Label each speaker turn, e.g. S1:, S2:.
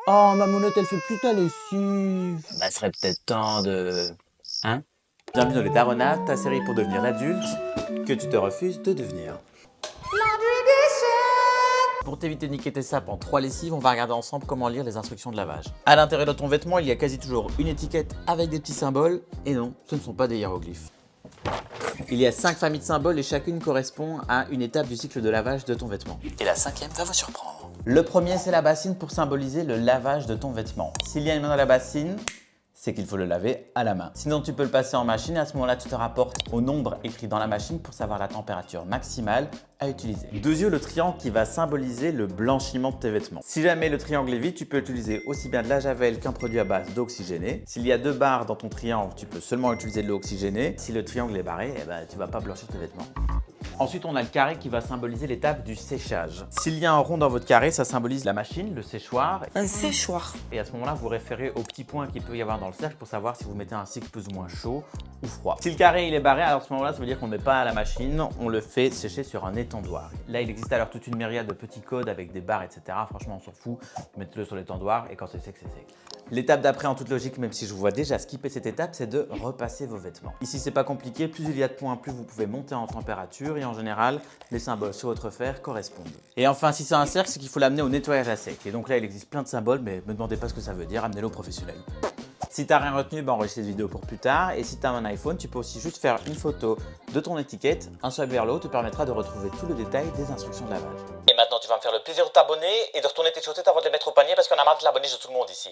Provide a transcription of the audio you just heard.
S1: Oh, ma monette, elle fait plus ta lessive. Bah, serait peut-être temps de... Hein?
S2: Bienvenue dans les Daronades, ta série pour devenir l'adulte que tu te refuses de devenir. Pour t'éviter de niquer tes sapes en 3 lessives, on va regarder ensemble comment lire les instructions de lavage. À l'intérieur de ton vêtement, il y a quasi toujours une étiquette avec des petits symboles. Et non, ce ne sont pas des hiéroglyphes. Il y a 5 familles de symboles et chacune correspond à une étape du cycle de lavage de ton vêtement. Et la 5e va vous surprendre. Le premier, c'est la bassine pour symboliser le lavage de ton vêtement. S'il y a une main dans la bassine, c'est qu'il faut le laver à la main. Sinon, tu peux le passer en machine et à ce moment-là, tu te rapportes au nombre écrit dans la machine pour savoir la température maximale à utiliser. 2 yeux, le triangle qui va symboliser le blanchiment de tes vêtements. Si jamais le triangle est vide, tu peux utiliser aussi bien de la javel qu'un produit à base d'eau oxygénée. S'il y a 2 barres dans ton triangle, tu peux seulement utiliser de l'eau oxygénée. Si le triangle est barré, tu vas pas blanchir tes vêtements. Ensuite, on a le carré qui va symboliser l'étape du séchage. S'il y a un rond dans votre carré, ça symbolise la machine, le séchoir.
S3: Un séchoir.
S2: Et à ce moment-là, vous référez au petit point qu'il peut y avoir dans le cercle pour savoir si vous mettez un cycle plus ou moins chaud ou froid. Si le carré il est barré, alors à ce moment-là, ça veut dire qu'on ne met pas à la machine, on le fait sécher sur un étendoir. Là, il existe alors toute une myriade de petits codes avec des barres, etc. Franchement, on s'en fout. Mettez-le sur l'étendoir et quand c'est sec, c'est sec. L'étape d'après, en toute logique, même si je vous vois déjà skipper cette étape, c'est de repasser vos vêtements. Ici, c'est pas compliqué. Plus il y a de points, plus vous pouvez monter en température et en général, les symboles sur votre fer correspondent. Et enfin, si c'est un cercle, c'est qu'il faut l'amener au nettoyage à sec. Et donc là, il existe plein de symboles, mais me demandez pas ce que ça veut dire, amenez-le au professionnel. Si t'as rien retenu, enregistre cette vidéo pour plus tard. Et si t'as un iPhone, tu peux aussi juste faire une photo de ton étiquette. Un swipe vers le haut te permettra de retrouver tout le détail des instructions de lavage. Et maintenant, tu vas me faire le plaisir de t'abonner et de retourner tes chaussettes avant de les mettre au panier parce qu'on a marre de l'abonner de tout le monde ici.